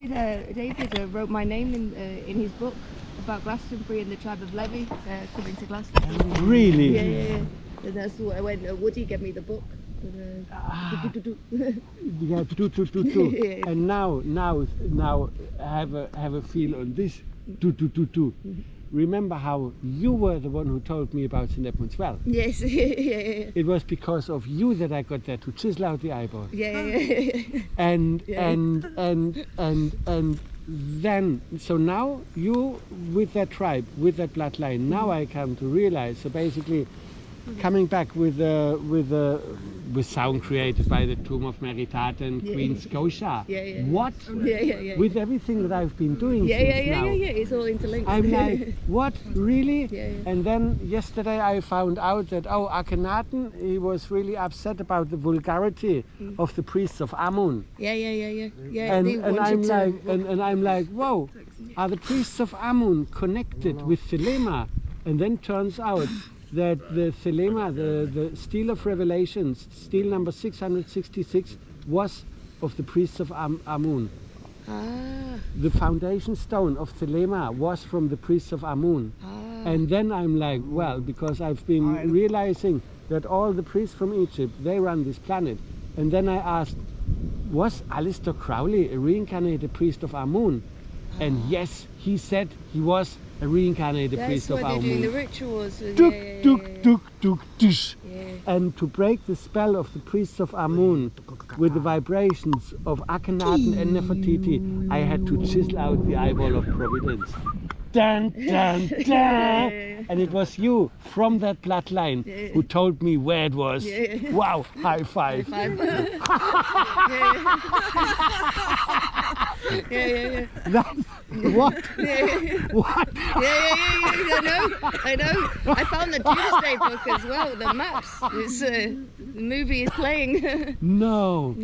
David wrote my name in his book about Glastonbury and the tribe of Levy coming to Glastonbury. Really? Yeah. And that's what when Woody gave me the book. Yeah, and now have a feel on this. Remember how you were the one who told me about St. Edmund's Well? Yes. It was because of you that I got there to chisel out the eyeball. And then, so now you with that tribe, with that bloodline, now I come to realize. So basically, coming back with sound created by the tomb of Meritate and Queen Scotia. What? With everything that I've been doing since now. It's all interlinked. I'm like, what? Really? And then yesterday I found out that, Akhenaten, he was really upset about the vulgarity of the priests of Amun. And I'm like, whoa, are the priests of Amun connected with Thelema? And then turns out that the Thelema, the stele of revelations, stele number 666, was of the priests of Amun. The foundation stone of Thelema was from the priests of Amun. And then I'm like, well, because I've been realizing that all the priests from Egypt, they run this planet. And then I asked, was Aleister Crowley a reincarnated priest of Amun? And yes, he said he was a reincarnated priest of Amun. That's why they're doing the rituals. And to break the spell of the priests of Amun with the vibrations of Akhenaten and Nefertiti, I had to chisel out the eyeball of Providence. Dun, dun, dun. And it was you from that bloodline who told me where it was. Wow, high five. What? What? I know. I found the Doomsday book as well, the maps. It's, the movie is playing. No.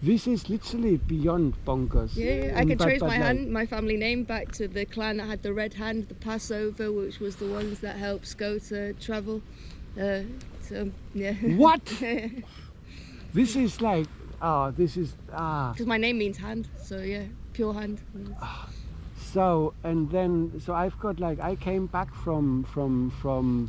This is literally beyond bonkers. I can trace my family name back to the clan that had the red hand, the Passover, which was the ones that helped Scotia travel. What? This is like, because my name means hand, so pure hand. So I've got like, I came back from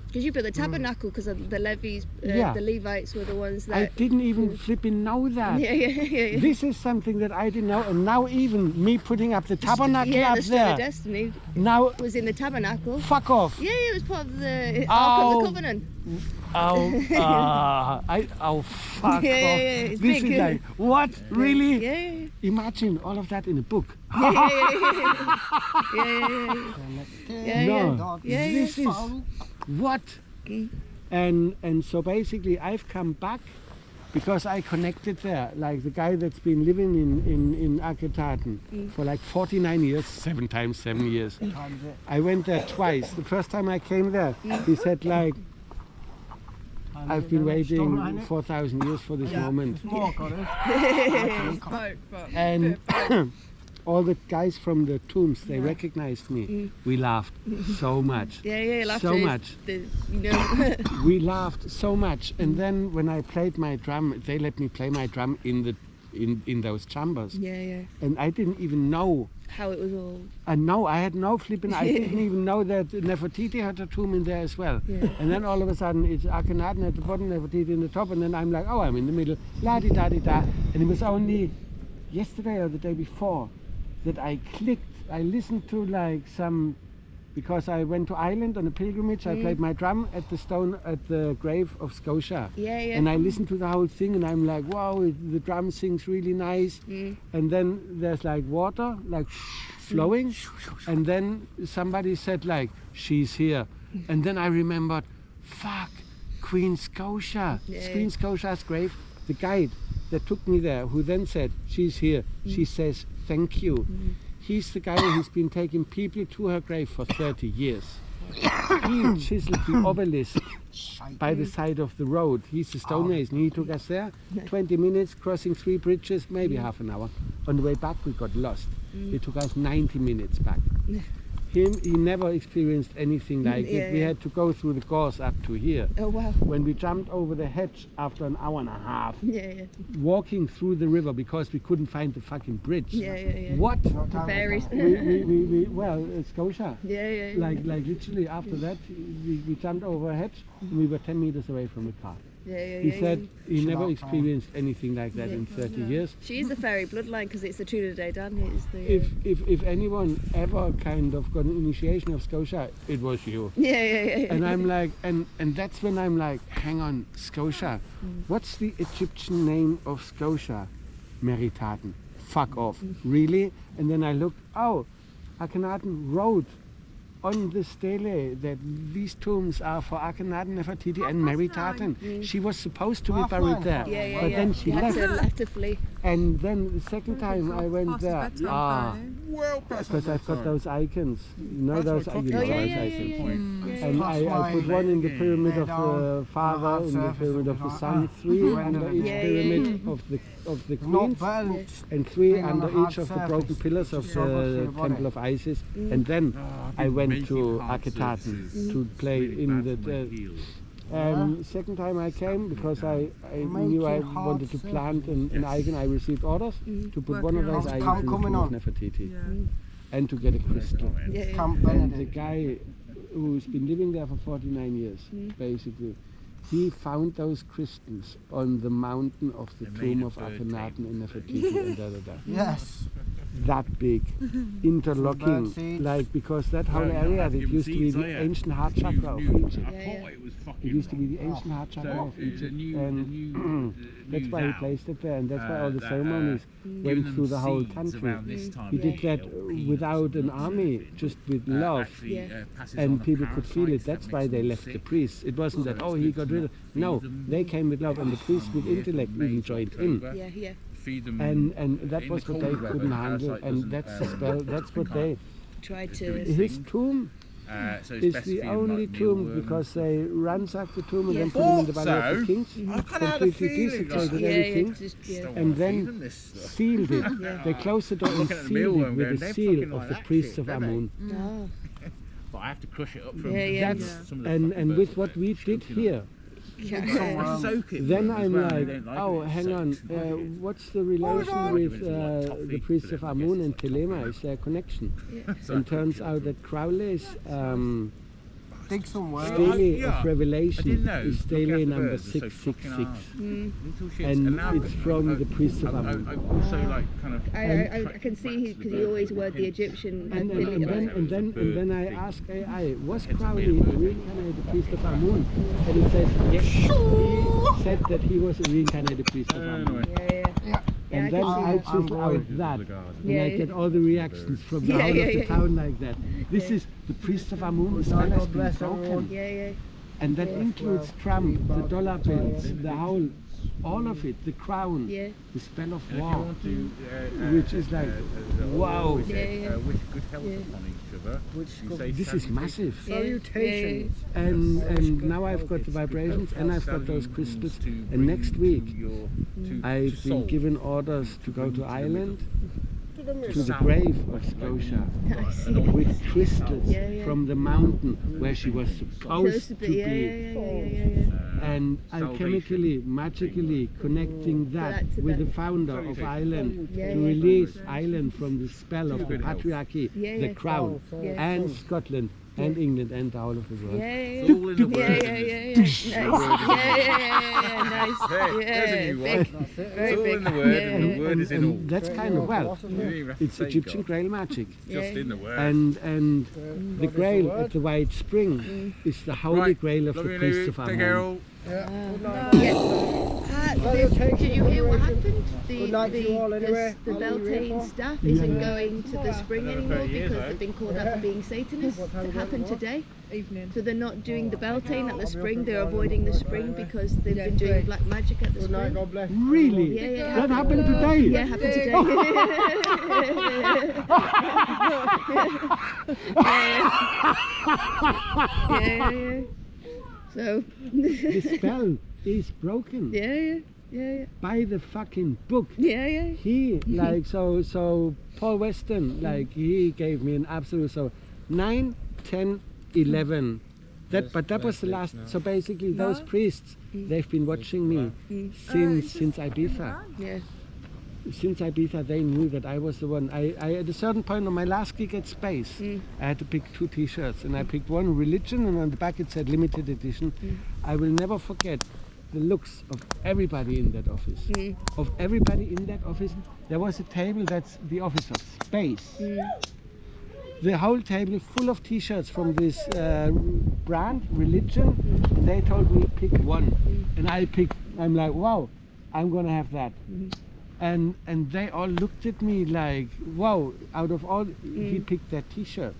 because you built the tabernacle, because the Levies, the Levites were the ones that... I didn't even flipping know that. This is something that I didn't know, and now even me putting up the tabernacle up the there. Stone of Destiny now was in the tabernacle. Fuck off. It was part of the Ark of the Covenant. Fuck off. This big, is like, what? Really? Imagine all of that in a book. This is what? And so basically I've come back because I connected there, like the guy that's been living in Akhenaten for like 49 years, 7 times 7 years. I went there twice. The first time I came there, he said like, I've been waiting 4,000 years for this moment. And all the guys from the tombs, they recognized me. We laughed so much. Laughed so much. We laughed so much. And then when I played my drum, they let me play my drum in those chambers. And I didn't even know how it was all. I had no flipping. I didn't even know that Nefertiti had a tomb in there as well. And then all of a sudden it's Akhenaten at the bottom, Nefertiti in the top, and then I'm like, I'm in the middle, la di da di da. And it was only yesterday or the day before that I clicked. I listened to like some, because I went to Ireland on a pilgrimage. I played my drum at the stone at the grave of Scotia. And I listened to the whole thing, and I'm like, wow, the drum sings really nice. And then there's like water, like flowing. And then somebody said like, she's here. And then I remembered, fuck, Queen Scotia. Queen Scotia's grave. The guide that took me there, who then said, she's here. She says, thank you. He's the guy who's been taking people to her grave for 30 years. He chiseled the obelisk by the side of the road. He's a stonemason. He took us there, 20 minutes, crossing 3 bridges, maybe half an hour. On the way back, we got lost. It took us 90 minutes back. he never experienced anything like it. We Yeah. had to go through the gorse up to here. Oh wow. When we jumped over the hedge after an hour and a half, Yeah. walking through the river because we couldn't find the fucking bridge. Yeah. What? The fairies. Well, Scotia. Yeah. Like literally after that, we jumped over a hedge and we were 10 meters away from the car. He said he never experienced anything like that in 30 years. She's the fairy bloodline because it's the Tudor Day Dan. Is the If anyone ever kind of got an initiation of Scotia, it was you. yeah. And I'm like, and that's when I'm like, hang on, Scotia, what's the Egyptian name of Scotia? Meritaten. Fuck off. Really? And then I looked, oh, Akhenaten wrote on the stele that these tombs are for Akhenaten, Nefertiti and Meritaten. She was supposed to be buried there, Yeah. but then she had left. to flee. And then the second time I went there, Well, because I've got those icons, you know those icons. Yeah. And I put one in the pyramid of the father, in the pyramid of the son, 3 under each pyramid of the queens, and 3 under each of the broken pillars of the temple of Isis. And then I went to Akhetaten to play in the. Second time I came, because I knew I wanted to plant an icon, I received orders to put one of those icons in the tomb of Nefertiti and to get a crystal. And the guy who's been living there for 49 years, basically, he found those crystals on the mountain of the tomb of Akhenaten and Nefertiti and Yes. that big, interlocking, like, because that whole area that used to be the ancient heart chakra of Egypt. It used to be the ancient heart chakra of Egypt, and that's why he placed it there, and that's why all the ceremonies went through the whole country. He did that without an army, just with love, and people could feel it. That's why they left the priests. It wasn't that, oh, he got rid of. No, they came with love, and the priests with intellect even joined in. Yeah. And that was what they couldn't handle, and that's the spell. That's what they Tried to. His tomb is the only tomb because they ransacked the tomb and then put him in the Valley of the Kings, completely desecrated everything, and then sealed it. They closed the door and sealed it with the seal of the priests of Amun. No. But I have to crush it up from That's and with what we did here. Then I'm like, oh, hang on, what's the relation with the priests of Amun and Telema? Is there a connection? And turns out that Crowley's stele of Revelation is stele number 666, and it's from the priests of Amun. I also like kind of. I can see because he always word the Egyptian. And then I asked AI, was Crowley a reincarnated priest of Amun? And he said yes. He said that he was a reincarnated priest of Amun. And then I chisel out that, and I get all the reactions from the whole of the town like that. This is the priest of Amun, the spell has been broken. And that includes Trump, the dollar bills, the whole, all of it, the crown, the spell of war, which is like, wow. Wish good health upon each other. This is massive. Salutations. And now I've got the vibrations and I've got those crystals. And next week I've been given orders to go to Ireland, to the grave of Scotia, with crystals from the mountain where she was supposed to be. And alchemically, magically connecting that with the founder of Ireland to release Ireland from the spell of the patriarchy, the crown, and Scotland, and England, and the whole of the world. It's all in the word. Nice. There's a new one. It's all in the word, and the word is in all. And that's kind of, well, it's Egyptian Grail magic. Just in the word. And the Grail at the White Spring is the holy Grail of the priests of Amun. Did you hear what happened? Good night to you all anyway. The Beltane staff isn't going to the spring anymore because they've been called out for being Satanists. It happened today. So they're not doing the Beltane at the spring, they're avoiding the spring because they've been doing black magic at the spring. God bless. Really? Yeah, That happened today? Yeah, it happened today. So The spell is broken. Yeah. By the fucking book. Yeah. He, like, so Paul Weston, like, he gave me an absolute, so 9, 10, 11. That was the last. So basically, those priests, they've been watching me since Ibiza. Yeah. Since Ibiza, they knew that I was the one. I at a certain point on my last gig at Space, I had to pick 2 T-shirts, and I picked one, Religion, and on the back it said Limited Edition. I will never forget the looks of everybody in that office. Of everybody in that office, there was a table that's the office of Space. The whole table full of T-shirts from this brand, Religion, and they told me pick one, and I picked. I'm like, wow, I'm gonna have that. And they all looked at me like, wow, out of all, he picked that T-shirt.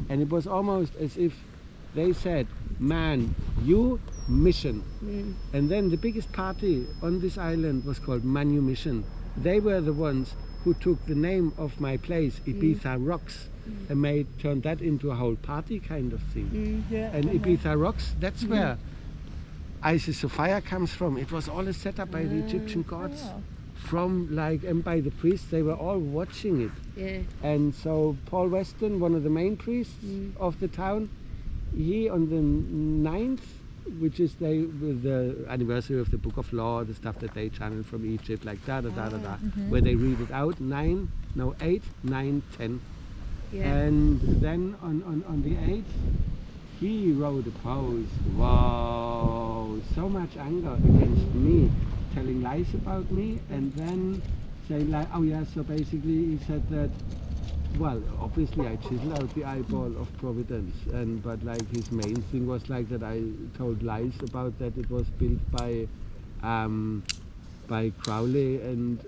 And it was almost as if they said, man, you mission. And then the biggest party on this island was called Manumission. They were the ones who took the name of my place, Ibiza Rocks, and turned that into a whole party kind of thing. And Ibiza Rocks, that's where Isis of Fire comes from. It was all set up by the Egyptian gods. From and by the priests, they were all watching it. Yeah. And so Paul Weston, one of the main priests of the town, he on the 9th, which is the anniversary of the Book of Law, the stuff that they channeled from Egypt, like where they read it out, 8, 9, 10. Yeah. And then on the 8th, he wrote a post, wow, so much anger against me, telling lies about me, and then saying like, oh yeah, so basically he said that, well, obviously I chiseled out the eyeball of Providence, but like his main thing was like that I told lies about that it was built by Crowley and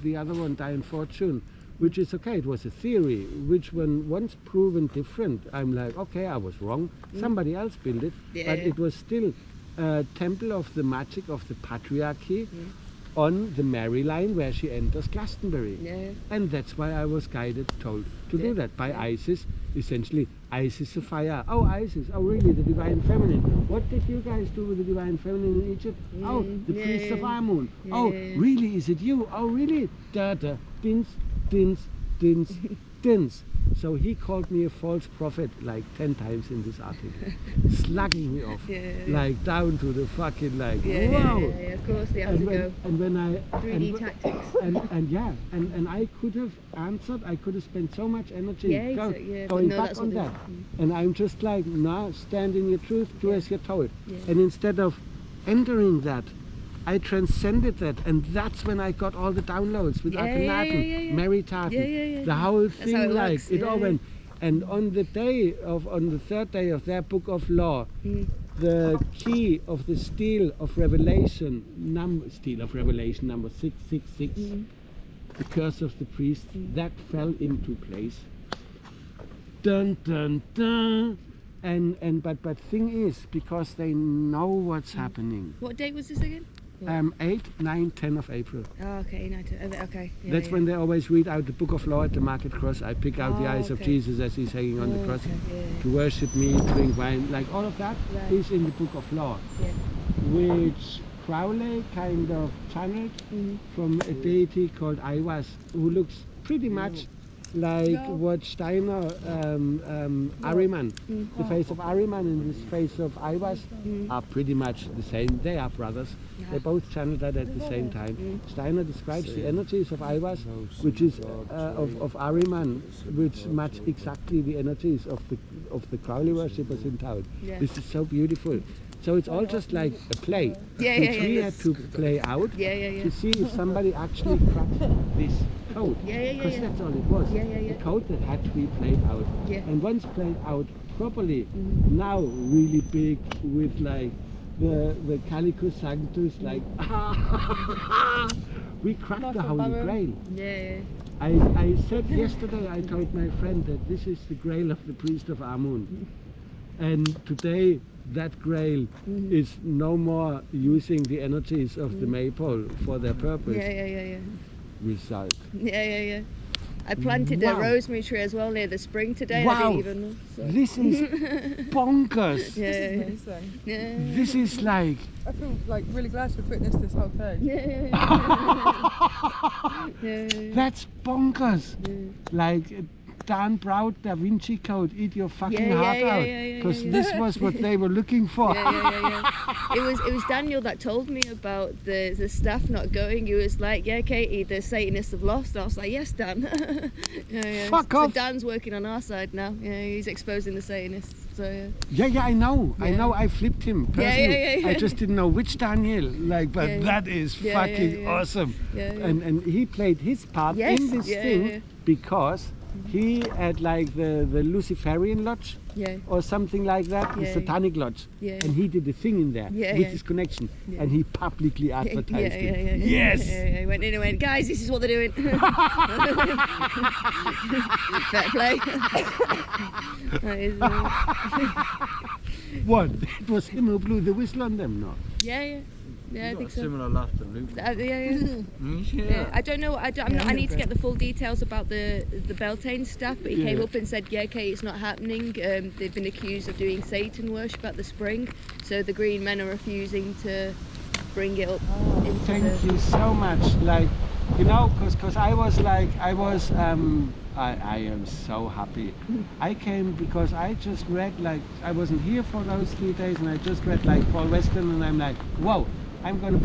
the other one, Diane Fortune, which is okay, it was a theory, which when once proven different, I'm like, okay, I was wrong, somebody else built it, but it was still a temple of the magic of the patriarchy on the Mary line where she enters Glastonbury. And that's why I was told to do that by Isis, essentially Isis of Fire. Oh, Isis, oh really, the Divine Feminine. What did you guys do with the Divine Feminine in Egypt? Oh, the priests of Amun. Oh, really, is it you? Oh, really? Da-da, dins, dins, dins, dins. So he called me a false prophet like 10 times in this article, slugging me off, like down to the fucking wow. Of course they have to go. And when I 3D tactics. And I could have answered. I could have spent so much energy going back on that. And I'm just like, nah, stand in your truth, do as you're told. And instead of entering that, I transcended that, and that's when I got all the downloads with Akhenaten, Mary Tartan, the whole thing, like it all went. And on the 3rd day of their Book of Law, the key of the steel of Revelation, number 666, the curse of the priest, that fell into place. Dun dun dun. But thing is, because they know what's happening. What date was this again? 8, 9, 10 of April. Oh, okay, 9, 10, okay. That's when they always read out the Book of Law at the Market Cross. I pick out the eyes of Jesus as he's hanging on the cross to worship me, drink wine, like all of that is in the Book of Law, which Crowley kind of channeled from a deity called Aiwas, who looks pretty much like what Steiner, Ahriman, the face of Ahriman and the face of Aiwas are pretty much the same. They are brothers. They both channel that at the same time. Steiner describes the energies of Aiwas, which is of Ahriman, which match exactly the energies of the Crowley worshippers in town. This is so beautiful. So it's all just like a play, which we had to play out to see if somebody actually cracked this code, because that's all it was, a code that had to be played out. And once played out properly, now really big with like the Calico Sanctus, like we cracked the Holy Grail. I said yesterday, I told my friend that this is the Grail of the priest of Amun. And today that Grail is no more using the energies of the maypole for their purpose. Result. I planted a rosemary tree as well near the spring today. Wow. I didn't even know. So. This is bonkers. This is like... I feel like really glad to have witnessed this whole thing. That's bonkers. Like Dan Brown Da Vinci Code, eat your fucking Yeah, heart yeah, out, yeah, because yeah. this was what they were looking for. Yeah. It was Daniel that told me about the staff not going. He was like, yeah, Katie, the Satanists have lost. I was like, yes, Dan. Yeah. Fuck so off. Dan's working on our side now. Yeah, he's exposing the Satanists. So Yeah, I know. I Yeah. know. I flipped him personally. Yeah. I just didn't know which Daniel. Like, but Yeah. that is Yeah, fucking yeah. awesome. Yeah. And he played his part Yes. in this Yeah, thing yeah. because he had like the Luciferian lodge Yeah. or something like that, the Yeah. Satanic lodge, Yeah. and he did a thing in there Yeah, with yeah. his connection, Yeah. and he publicly advertised it. Yeah. Yes. Yeah. He went in and went, guys, this is what they're doing. Fair play. That is, What? It was him who blew the whistle on them, no? yeah, I think so. Similar laugh to Luke. Yeah. I don't know. I need to get the full details about the Beltane stuff. But he came Yeah. up and said, "Yeah, okay, it's not happening. They've been accused of doing Satan worship at the spring, so the Green Men are refusing to bring it up into Thank the." you so much. Like, you know, because I am so happy. I came because I just read, like, I wasn't here for those 3 days, and I just read like Paul Weston, and I'm like, whoa, I'm gonna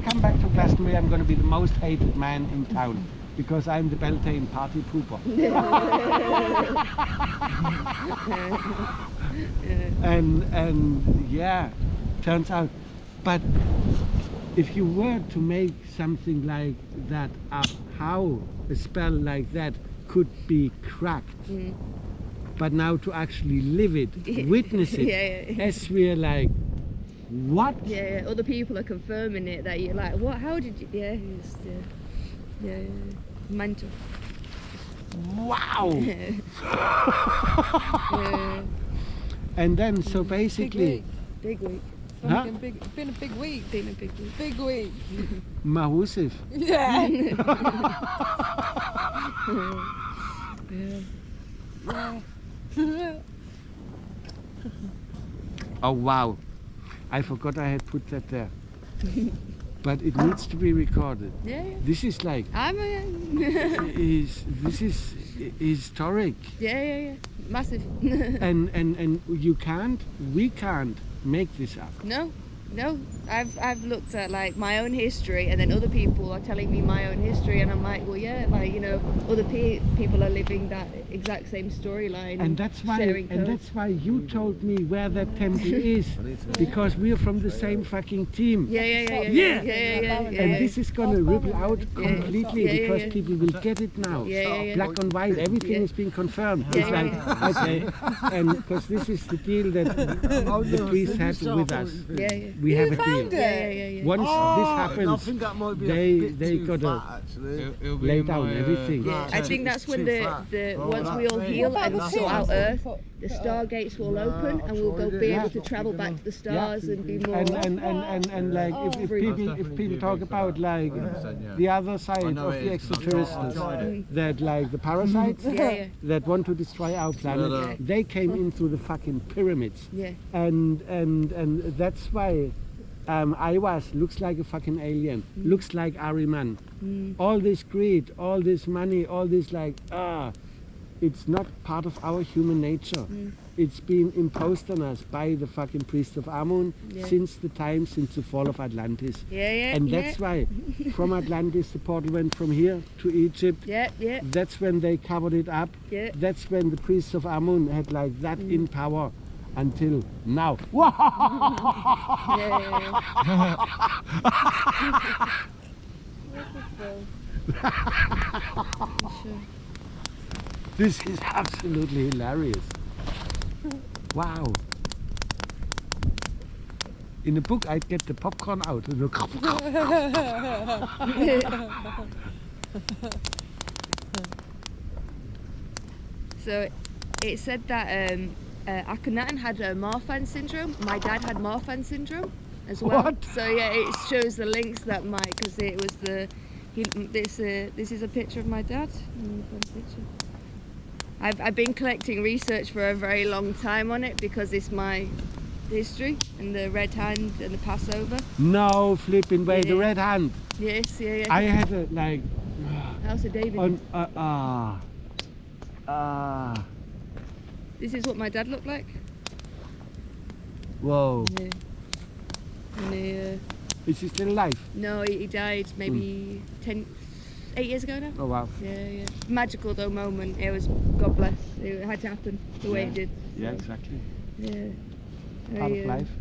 come back to Glastonbury. I'm gonna be the most hated man in town because I'm the Beltane party pooper. and yeah, turns out. But if you were to make something like that up, how a spell like that could be cracked, but now to actually live it, witness it, Yeah. as we're like, what? Yeah. Other people are confirming it. That you're like, what? How did you? Yeah. Yeah. Mental. Wow! Yeah. And then, so basically, Big week. huh? It's been a big week. Been a big week. Big week. Mahusif. Yeah. Yeah. Oh wow, I forgot I had put that there. But it needs to be recorded. Yeah. This is like, this is historic. Yeah. Massive. And we can't make this up. No. I've looked at like my own history, and then other people are telling me my own history, and I'm like, well, yeah, like, you know, other people are living that exact same storyline. And that's why, sharing and codes. that's why you told me where that temple is, because we're from the same fucking team. Yeah. And this is gonna ripple out completely Yeah. because people will get it now. Yeah. Black and white, everything has been confirmed. Yeah, It's like, okay, and because this is the deal that the priest had with us. Yeah. We have a found deal. it? Yeah. Once this I happens, think that might be they- a bit they too gotta fat, actually. It'll be lay in down my, everything. Yeah, I think that's when Too fat. once we all heal What and about sort out the Earth, the stargates will open, and we'll be Yeah. able to travel back to the stars and be more. And like if people talk about like the other side I know of it the is. extraterrestrials, I that like the parasites Yeah. that want to destroy our planet, Yeah. they came in through the fucking pyramids, Yeah. and that's why Aiwas looks like a fucking alien, looks like Ariman. All this greed, all this money, all this like it's not part of our human nature. It's been imposed on us by the fucking priest of Amun since the fall of Atlantis. Yeah. And that's why from Atlantis the portal went from here to Egypt. Yeah. That's when they covered it up. Yeah. That's when the priests of Amun had like that in power until now. This is absolutely hilarious. Wow. In a book I'd get the popcorn out and look. So it said that Akhenaten had Marfan syndrome. My dad had Marfan syndrome as well. What? So yeah, it shows the links that because it was this is a picture of my dad. I've been collecting research for a very long time on it because it's my history and the red hand and the Passover. No flipping way, the Yeah. red hand. Yes, yeah. I had a like House of David. on Ah. This is what my dad looked like. Whoa. Yeah. And Is he still alive? no, he died maybe 8 years ago now. Oh wow. Yeah. Magical though moment. It was, God bless. It had to happen the way it did. Yeah, exactly. Yeah. Part of life.